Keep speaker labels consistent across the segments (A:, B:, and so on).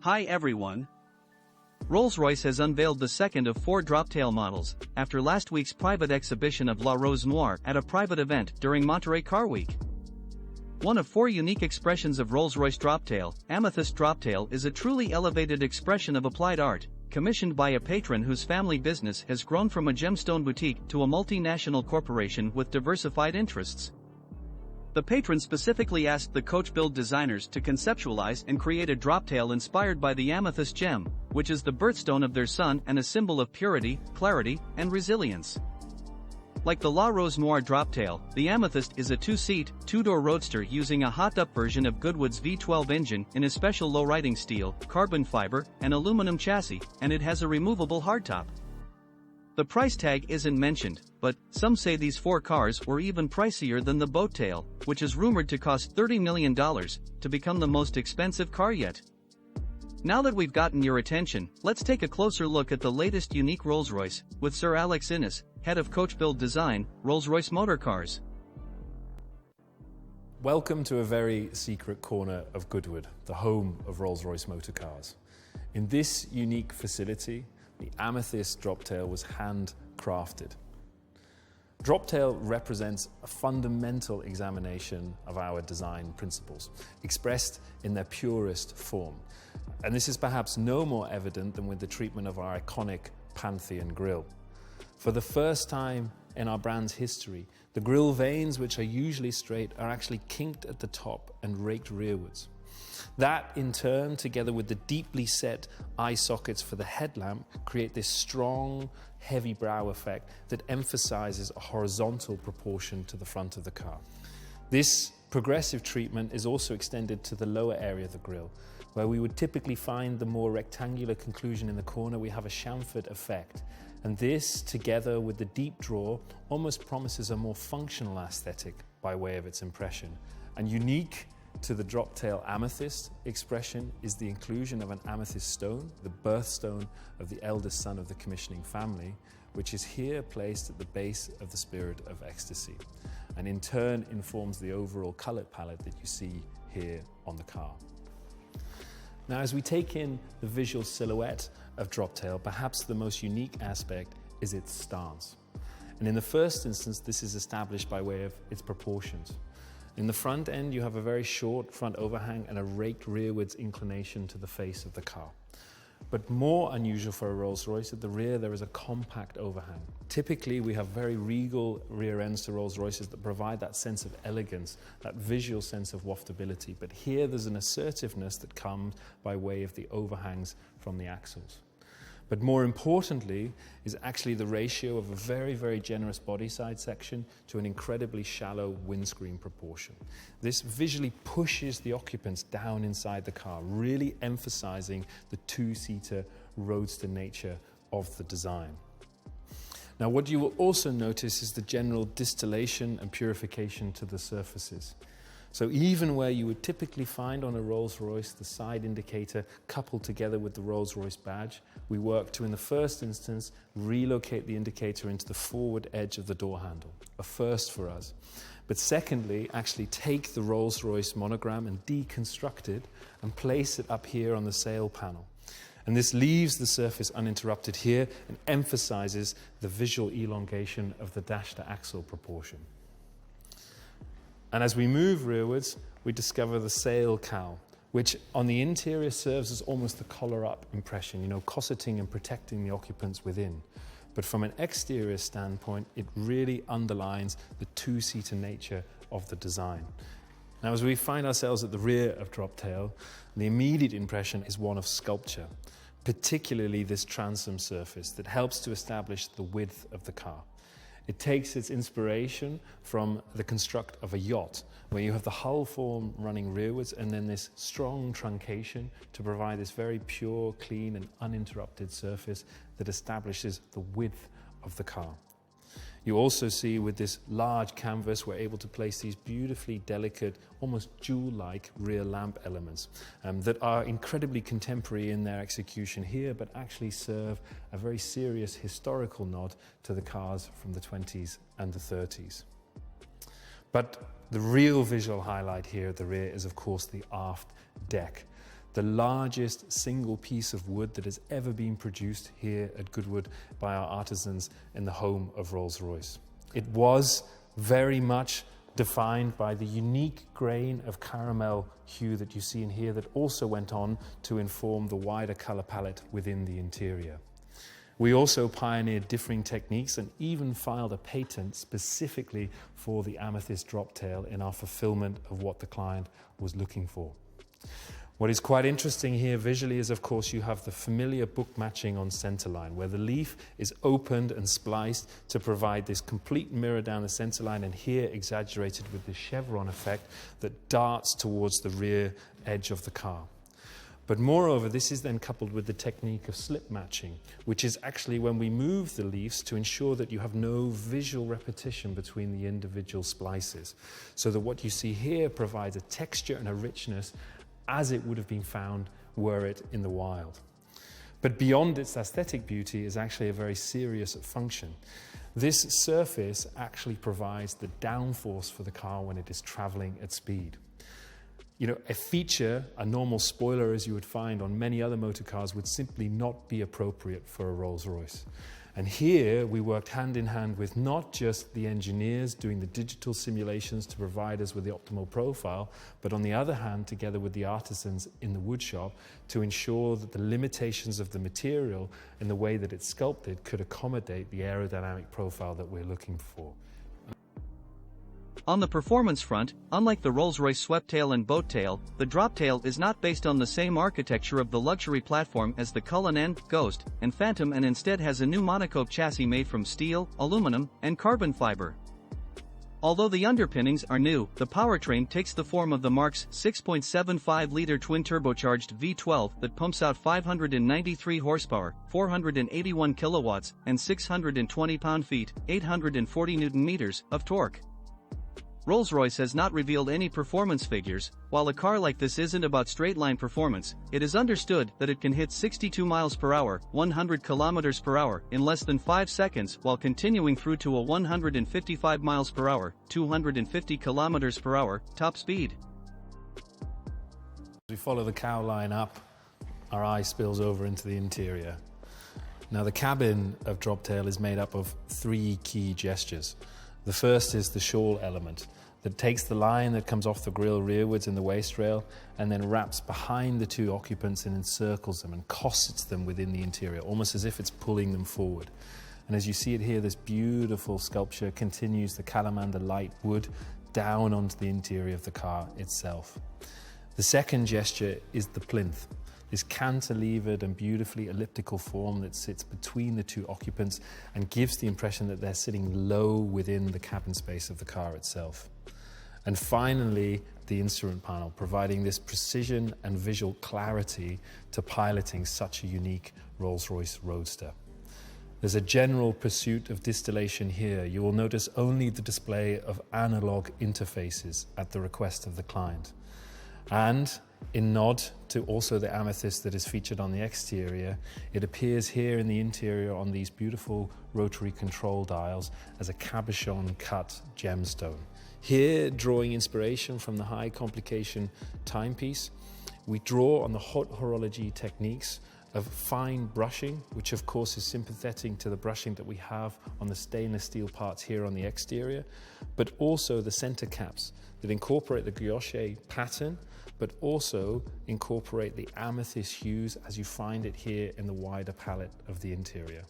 A: Hi everyone. Rolls-Royce has unveiled the second of 4 Droptail models, after last week's private exhibition of La Rose Noire at a private event during Monterey Car Week. One of 4 unique expressions of Rolls-Royce Droptail, Amethyst Droptail is a truly elevated expression of applied art, commissioned by a patron whose family business has grown from a gemstone boutique to a multinational corporation with diversified interests. The patron specifically asked the coach build designers to conceptualize and create a droptail inspired by the amethyst gem, which is the birthstone of their son and a symbol of purity, clarity, and resilience. Like the La Rose Noire Droptail, the Amethyst is a 2-seat, 2-door roadster using a hot-up version of Goodwood's V12 engine in a special low-riding steel, carbon fiber, and aluminum chassis, and it has a removable hardtop. The price tag isn't mentioned, but some say these 4 cars were even pricier than the Boattail, which is rumored to cost $30 million to become the most expensive car yet. Now that we've gotten your attention, let's take a closer look at the latest unique Rolls-Royce, with Sir Alex Innes, head of coach build design, Rolls-Royce Motor Cars.
B: Welcome to a very secret corner of Goodwood, the home of Rolls-Royce Motor Cars. In this unique facility, the Amethyst Droptail was handcrafted. Droptail represents a fundamental examination of our design principles, expressed in their purest form. And this is perhaps no more evident than with the treatment of our iconic Pantheon grille. For the first time in our brand's history, the grille vanes, which are usually straight, are actually kinked at the top and raked rearwards. That, in turn, together with the deeply set eye sockets for the headlamp, create this strong, heavy brow effect that emphasizes a horizontal proportion to the front of the car. This progressive treatment is also extended to the lower area of the grille, where we would typically find the more rectangular conclusion in the corner. We have a chamfered effect. And this, together with the deep draw, almost promises a more functional aesthetic by way of its impression. And unique to the Droptail Amethyst expression is the inclusion of an amethyst stone, the birthstone of the eldest son of the commissioning family, which is here placed at the base of the Spirit of Ecstasy, and in turn informs the overall color palette that you see here on the car. Now, as we take in the visual silhouette of Droptail, perhaps the most unique aspect is its stance. And in the first instance, this is established by way of its proportions. In the front end, you have a very short front overhang and a raked rearwards inclination to the face of the car. But more unusual for a Rolls-Royce, at the rear there is a compact overhang. Typically, we have very regal rear ends to Rolls-Royces that provide that sense of elegance, that visual sense of waftability. But here there's an assertiveness that comes by way of the overhangs from the axles. But more importantly is actually the ratio of a very, very generous body side section to an incredibly shallow windscreen proportion. This visually pushes the occupants down inside the car, really emphasizing the 2-seater roadster nature of the design. Now, what you will also notice is the general distillation and purification to the surfaces. So even where you would typically find on a Rolls-Royce the side indicator coupled together with the Rolls-Royce badge, we work to, in the first instance, relocate the indicator into the forward edge of the door handle, a first for us. But secondly, actually take the Rolls-Royce monogram and deconstruct it and place it up here on the sail panel. And this leaves the surface uninterrupted here and emphasizes the visual elongation of the dash-to-axle proportion. And as we move rearwards, we discover the sail cowl, which on the interior serves as almost the collar-up impression, cosseting and protecting the occupants within. But from an exterior standpoint, it really underlines the 2-seater nature of the design. Now, as we find ourselves at the rear of Droptail, the immediate impression is one of sculpture, particularly this transom surface that helps to establish the width of the car. It takes its inspiration from the construct of a yacht, where you have the hull form running rearwards and then this strong truncation to provide this very pure, clean and uninterrupted surface that establishes the width of the car. You also see with this large canvas, we're able to place these beautifully delicate, almost jewel-like rear lamp elements that are incredibly contemporary in their execution here, but actually serve a very serious historical nod to the cars from the 20s and the 30s. But the real visual highlight here at the rear is, of course, the aft deck. the largest single piece of wood that has ever been produced here at Goodwood by our artisans in the home of Rolls-Royce. It was very much defined by the unique grain of caramel hue that you see in here that also went on to inform the wider color palette within the interior. We also pioneered differing techniques and even filed a patent specifically for the Amethyst Droptail in our fulfillment of what the client was looking for. What is quite interesting here visually is, of course, you have the familiar book matching on centerline, where the leaf is opened and spliced to provide this complete mirror down the centerline, and here exaggerated with the chevron effect that darts towards the rear edge of the car. But moreover, this is then coupled with the technique of slip matching, which is actually when we move the leaves to ensure that you have no visual repetition between the individual splices, so that what you see here provides a texture and a richness as it would have been found were it in the wild. But beyond its aesthetic beauty is actually a very serious function. This surface actually provides the downforce for the car when it is traveling at speed. You know, a feature, a normal spoiler as you would find on many other motor cars, would simply not be appropriate for a Rolls-Royce. And here we worked hand in hand with not just the engineers doing the digital simulations to provide us with the optimal profile, but on the other hand, together with the artisans in the wood shop to ensure that the limitations of the material and the way that it's sculpted could accommodate the aerodynamic profile that we're looking for.
A: On the performance front, unlike the Rolls-Royce Sweptail and Boattail, the Droptail is not based on the same architecture of the luxury platform as the Cullinan, Ghost, and Phantom, and instead has a new monocoque chassis made from steel, aluminum, and carbon fiber. Although the underpinnings are new, the powertrain takes the form of the Marque's 6.75-liter twin-turbocharged V12 that pumps out 593 horsepower, 481 kilowatts, and 620 pound-feet, 840 newton-meters, of torque. Rolls-Royce has not revealed any performance figures. While a car like this isn't about straight-line performance, it is understood that it can hit 62 miles per hour, 100 kilometers per hour, in less than 5 seconds while continuing through to a 155 miles per hour, 250 kilometers per hour, top speed.
B: As we follow the cow line up, our eye spills over into the interior. Now, the cabin of Droptail is made up of 3 key gestures. The first is the shawl element that takes the line that comes off the grille rearwards in the waist rail and then wraps behind the 2 occupants and encircles them and cossets them within the interior, almost as if it's pulling them forward. And as you see it here, this beautiful sculpture continues the calamander light wood down onto the interior of the car itself. The second gesture is the plinth. This cantilevered and beautifully elliptical form that sits between the 2 occupants and gives the impression that they're sitting low within the cabin space of the car itself. And finally, the instrument panel, providing this precision and visual clarity to piloting such a unique Rolls-Royce Roadster. There's a general pursuit of distillation here. You will notice only the display of analog interfaces at the request of the client. And in nod to also the amethyst that is featured on the exterior, it appears here in the interior on these beautiful rotary control dials as a cabochon cut gemstone. Here, drawing inspiration from the high complication timepiece, we draw on the hot horology techniques of fine brushing, which of course is sympathetic to the brushing that we have on the stainless steel parts here on the exterior, but also the center caps that incorporate the guilloche pattern, but also incorporate the amethyst hues as you find it here in the wider palette of the interior.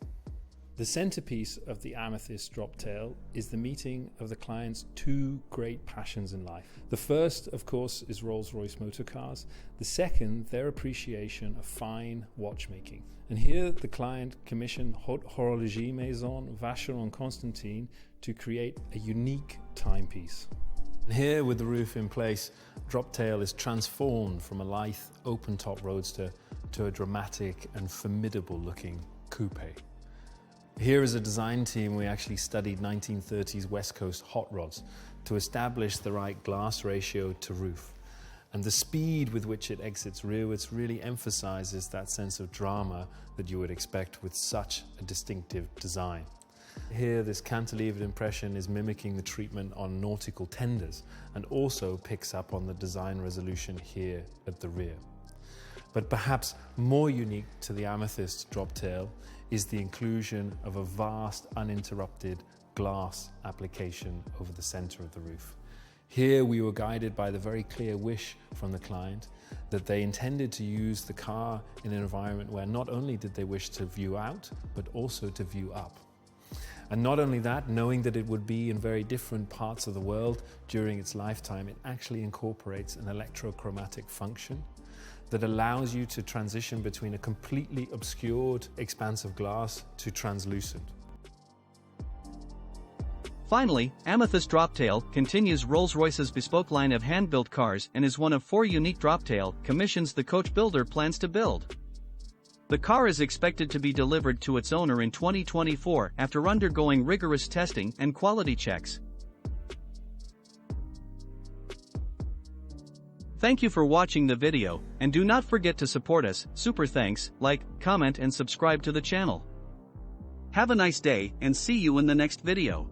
B: The centerpiece of the Amethyst Droptail is the meeting of the client's 2 great passions in life. The first, of course, is Rolls-Royce motor cars. The second, their appreciation of fine watchmaking. And here the client commissioned Haute Horlogerie Maison Vacheron Constantin to create a unique timepiece. Here, with the roof in place, Droptail is transformed from a lithe, open-top roadster to a dramatic and formidable-looking coupe. Here as a design team, we actually studied 1930s West Coast hot rods to establish the right glass ratio to roof. And the speed with which it exits rearwards really emphasizes that sense of drama that you would expect with such a distinctive design. Here, this cantilevered impression is mimicking the treatment on nautical tenders and also picks up on the design resolution here at the rear. But perhaps more unique to the Amethyst Droptail is the inclusion of a vast uninterrupted glass application over the center of the roof. Here we were guided by the very clear wish from the client that they intended to use the car in an environment where not only did they wish to view out, but also to view up. And not only that, knowing that it would be in very different parts of the world during its lifetime, it actually incorporates an electrochromatic function that allows you to transition between a completely obscured expanse of glass to translucent.
A: Finally, Amethyst Droptail continues Rolls-Royce's bespoke line of hand-built cars and is one of 4 unique Droptail commissions the coach builder plans to build. The car is expected to be delivered to its owner in 2024 after undergoing rigorous testing and quality checks. Thank you for watching the video, and do not forget to support us. Super thanks, like, comment and subscribe to the channel. Have a nice day and see you in the next video.